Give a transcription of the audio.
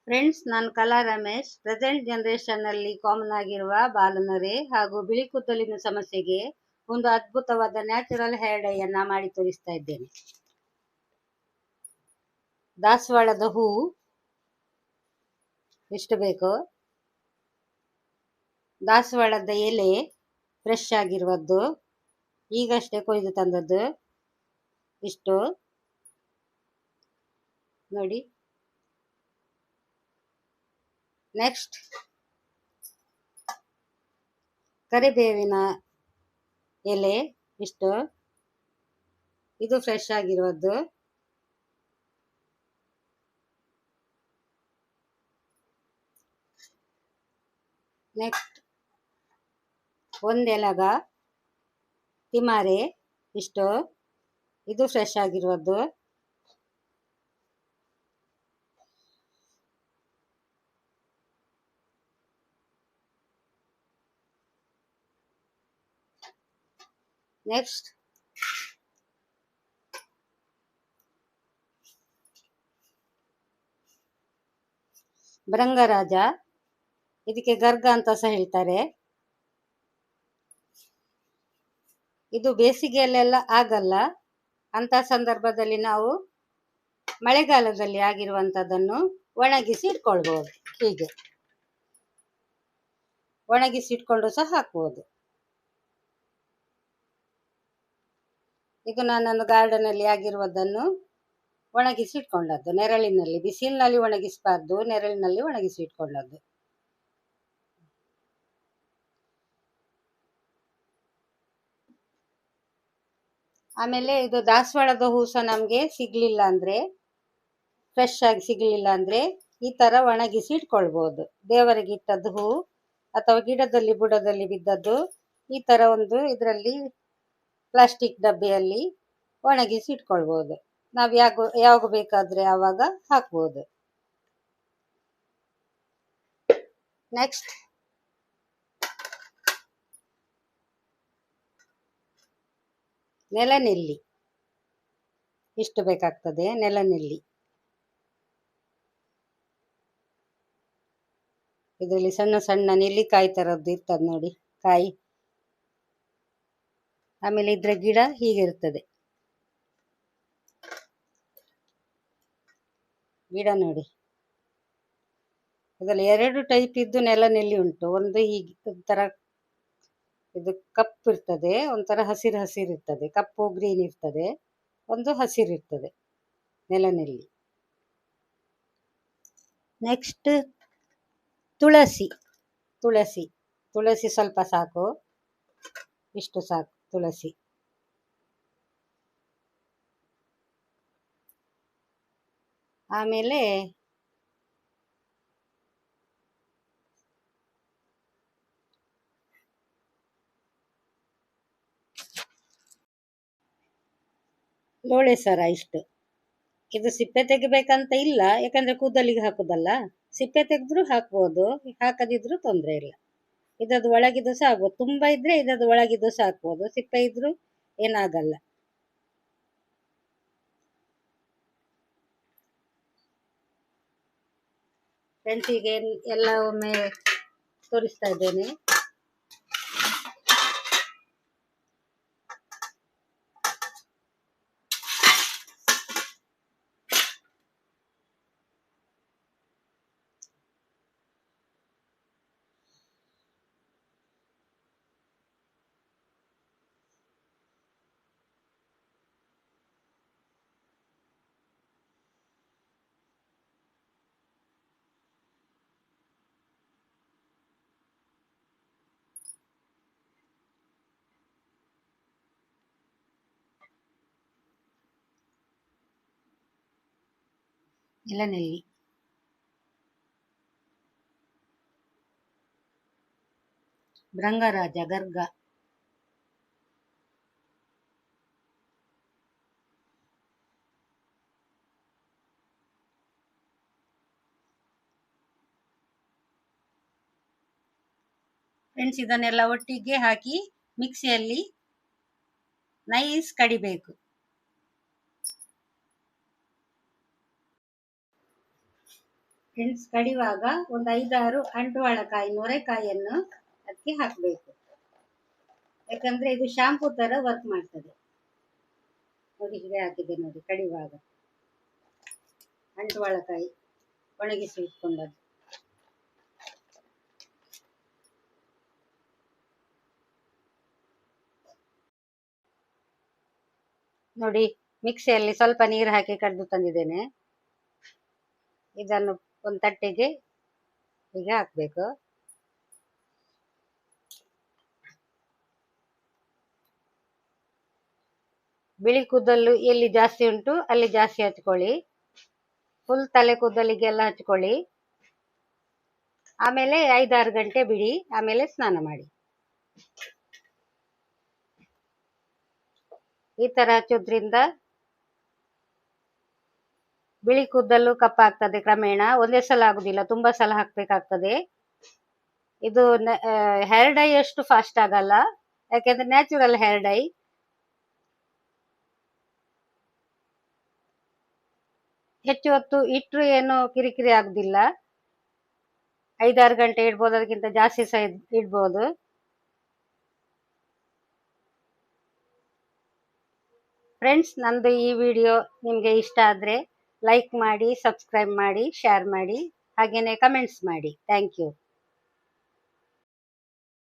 Friends, ನಾನು ಕಲಾ Ramesh. Present ಜನರೇಷನ್ನಲ್ಲಿ common ಆಗಿರುವ ಬಾಲನರೆ ಹಾಗೂ ಬಿಳಿ ಕೂದಲಿನ ಸಮಸ್ಯೆಗೆ ಒಂದು ಅದ್ಭುತವಾದ ನ್ಯಾಚುರಲ್ ಹೇರ್ ಡೈ ಅನ್ನ ಮಾಡಿ ತೋರಿಸ್ತಾ ಇದ್ದೇನೆ. ದಾಸವಾಳದ ಹೂವು ಎಷ್ಟು ಬೇಕು, ದಾಸವಾಳದ ಎಲೆ ಫ್ರೆಶ್ ಆಗಿರುವುದು, ಈಗಷ್ಟೇ ಕೊಯ್ದು ತಂದದ್ದು ಇಷ್ಟು ನೋಡಿ. ನೆಕ್ಸ್ಟ್ ಕರಿಬೇವಿನ ಎಲೆ ಇಷ್ಟು, ಇದು ಫ್ರೆಶ್ ಆಗಿರುವುದು. ನೆಕ್ಸ್ಟ್ ಒಂದೆಲಗ ತಿಮಾರೆ ಇಷ್ಟು, ಇದು ಫ್ರೆಶ್ ಆಗಿರುವುದು. ನೆಕ್ಸ್ಟ್ ಭೃಂಗರಾಜ, ಇದಕ್ಕೆ ಗರ್ಗ ಅಂತ ಸಹ ಹೇಳ್ತಾರೆ. ಇದು ಬೇಸಿಗೆಯಲ್ಲೆಲ್ಲ ಆಗಲ್ಲ, ಅಂತ ಸಂದರ್ಭದಲ್ಲಿ ನಾವು ಮಳೆಗಾಲದಲ್ಲಿ ಆಗಿರುವಂತದನ್ನು ಒಣಗಿಸಿ ಇಟ್ಕೊಳ್ಬಹುದು. ಹೀಗೆ ಒಣಗಿಸಿ ಇಟ್ಕೊಂಡು ಸಹ ಹಾಕಬಹುದು. ಇದು ನಾನೊಂದು ಗಾರ್ಡನ್ ಅಲ್ಲಿ ಆಗಿರುವುದನ್ನು ಒಣಗಿಸಿ ಇಟ್ಕೊಂಡದ್ದು, ನೆರಳಿನಲ್ಲಿ. ಬಿಸಿಲಿನಲ್ಲಿ ಒಣಗಿಸಬಾರ್ದು, ನೆರಳಿನಲ್ಲಿ ಒಣಗಿಸಿ ಇಟ್ಕೊಂಡದ್ದು. ಆಮೇಲೆ ಇದು ದಾಸವಾಳದ ಹೂ ಸಹ ನಮ್ಗೆ ಸಿಗ್ಲಿಲ್ಲ ಅಂದ್ರೆ, ಫ್ರೆಶ್ ಆಗಿ ಸಿಗ್ಲಿಲ್ಲ ಅಂದ್ರೆ ಈ ತರ ಒಣಗಿಸಿ ಇಟ್ಕೊಳ್ಬಹುದು. ದೇವರಿಗೆ ಇಟ್ಟದ್ದು ಹೂ ಅಥವಾ ಗಿಡದಲ್ಲಿ ಬುಡದಲ್ಲಿ ಬಿದ್ದದ್ದು ಈ ತರ ಒಂದು ಇದರಲ್ಲಿ ಪ್ಲಾಸ್ಟಿಕ್ ಡಬ್ಬಿಯಲ್ಲಿ ಒಣಗಿಸಿ ಇಟ್ಕೊಳ್ಬಹುದು. ನಾವ್ ಯಾವಾಗ ಬೇಕಾದ್ರೆ ಆವಾಗ ಹಾಕ್ಬಹುದು. ನೆಕ್ಸ್ಟ್ ನೆಲನೆಲ್ಲಿ ಇಷ್ಟು ಬೇಕಾಗ್ತದೆ. ನೆಲನೆಲ್ಲಿ ಇದರಲ್ಲಿ ಸಣ್ಣ ಸಣ್ಣ ನೆಲ್ಲಿಕಾಯಿ ತರದ್ದು ಇರ್ತದೆ ನೋಡಿ, ಕಾಯಿ. ಆಮೇಲೆ ಇದ್ರ ಗಿಡ ಹೀಗಿರ್ತದೆ, ಗಿಡ ನೋಡಿ. ಇದರಲ್ಲಿ 2 ಟೈಪ್ ಇದ್ದು ನೆಲನೆಲ್ಲಿ ಉಂಟು. ಒಂದು ಹೀಗೆ ಒಂಥರ ಇದು ಕಪ್ಪು ಇರ್ತದೆ, ಒಂಥರ ಹಸಿರು ಹಸಿರು ಇರ್ತದೆ, ಕಪ್ಪು ಗ್ರೀನ್ ಇರ್ತದೆ, ಒಂದು ಹಸಿರು ಇರ್ತದೆ ನೆಲನೆಲ್ಲಿ. ನೆಕ್ಸ್ಟ್ ತುಳಸಿ. ತುಳಸಿ ತುಳಸಿ ಸ್ವಲ್ಪ ಸಾಕು, ಇಷ್ಟು ಸಾಕು ತುಳಸಿ. ಆಮೇಲೆ ಲೋಳೆ ಸರ ಇಷ್ಟು. ಇದು ಸಿಪ್ಪೆ ತೆಗಿಬೇಕಂತ ಇಲ್ಲ, ಯಾಕಂದ್ರೆ ಕೂದಲಿಗೆ ಹಾಕುದಲ್ಲ. ಸಿಪ್ಪೆ ತೆಗೆದ್ರು ಹಾಕ್ಬೋದು, ಹಾಕದಿದ್ರು ತೊಂದ್ರೆ ಇಲ್ಲ. ಇದದು ಒಳಗಿದ್ದು ಸಹ ಆಗ್ಬೋದು, ತುಂಬಾ ಇದ್ರೆ ಇದದು ಒಳಗಿದ್ದು ಸಹ ಹಾಕ್ಬೋದು, ಸಿಪ್ಪೆ ಇದ್ರು ಏನಾಗಲ್ಲ. ಫ್ರೆಂಡ್ಸಿಗೆ ಎಲ್ಲ ಒಮ್ಮೆ ತೋರಿಸ್ತಾ ಇದ್ದೇನೆ. ನೆಲನೆಲ್ಲಿ ಭೃಂಗರಾಜ, ಗರ್ಗ. ಫ್ರೆಂಡ್ಸ್, ಇದನ್ನೆಲ್ಲ ಒಟ್ಟಿಗೆ ಹಾಕಿ ಮಿಕ್ಸಿಯಲ್ಲಿ ನೈಸ್ ಕಡಿಬೇಕು. ಫ್ರೆಂಡ್ಸ್, ಕಡಿವಾಗ ಒಂದು 5-6 ಅಂಟುವಾಳಕಾಯಿ ನೊರೆಕಾಯಿಯನ್ನು ಅದಕ್ಕೆ ಹಾಕಬೇಕು. ಯಾಕಂದ್ರೆ ಇದು ಶಾಂಪೂ ತರ ವರ್ಕ್ ಮಾಡ್ತದೆ. ನೋಡಿ, ಹೀಗೆ ಹಾಕಿದೆ ನೋಡಿ. ಕಡಿವಾಗ ಅಂಟುವಾಳಕಾಯಿ ಒಣಗಿಸಿ ಇಟ್ಕೊಂಡದ್ದು. ನೋಡಿ, ಮಿಕ್ಸಿಯಲ್ಲಿ ಸ್ವಲ್ಪ ನೀರು ಹಾಕಿ ಕಡ್ದು ತಂದಿದ್ದೇನೆ. ಇದನ್ನು ಒಂದು ತಟ್ಟೆಗೆ ಹೀಗೆ ಹಾಕ್ಬೇಕು. ಬಿಳಿ ಕೂದಲು ಎಲ್ಲಿ ಜಾಸ್ತಿ ಉಂಟು ಅಲ್ಲಿ ಜಾಸ್ತಿ ಹಚ್ಕೊಳ್ಳಿ. ಫುಲ್ ತಲೆ ಕೂದಲಿಗೆಲ್ಲ ಹಚ್ಕೊಳ್ಳಿ. ಆಮೇಲೆ 5-6 ಗಂಟೆ ಬಿಡಿ, ಆಮೇಲೆ ಸ್ನಾನ ಮಾಡಿ. ಈ ತರ ಹಚ್ಚೋದ್ರಿಂದ ಬಿಳಿ ಕೂದಲು ಕಪ್ಪಾಗ್ತದೆ ಕ್ರಮೇಣ. ಒಂದೇ ಸಲ ಆಗುದಿಲ್ಲ, ತುಂಬಾ ಸಲ ಹಾಕ್ಬೇಕಾಗ್ತದೆ. ಇದು ಹೇರ್ ಡೈ ಅಷ್ಟು ಫಾಸ್ಟ್ ಆಗಲ್ಲ, ಯಾಕೆಂದ್ರೆ ನ್ಯಾಚುರಲ್ ಹೇರ್ ಡೈ. ಹೆಚ್ಚು ಹೊತ್ತು ಇಟ್ಟರು ಏನು ಕಿರಿಕಿರಿ ಆಗುದಿಲ್ಲ. 5-6 ಗಂಟೆ ಇಡ್ಬೋದು, ಅದಕ್ಕಿಂತ ಜಾಸ್ತಿ ಸಹ ಇಡ್ಬೋದು. ಫ್ರೆಂಡ್ಸ್, ನಂದು ಈ ವಿಡಿಯೋ ನಿಮಗೆ ಇಷ್ಟ ಆದರೆ ಲೈಕ್ ಮಾಡಿ, ಸಬ್ಸ್ಕ್ರೈಬ್ ಮಾಡಿ, ಶೇರ್ ಮಾಡಿ, ಹಾಗೇನೆ ಕಮೆಂಟ್ಸ್ ಮಾಡಿ. Thank you.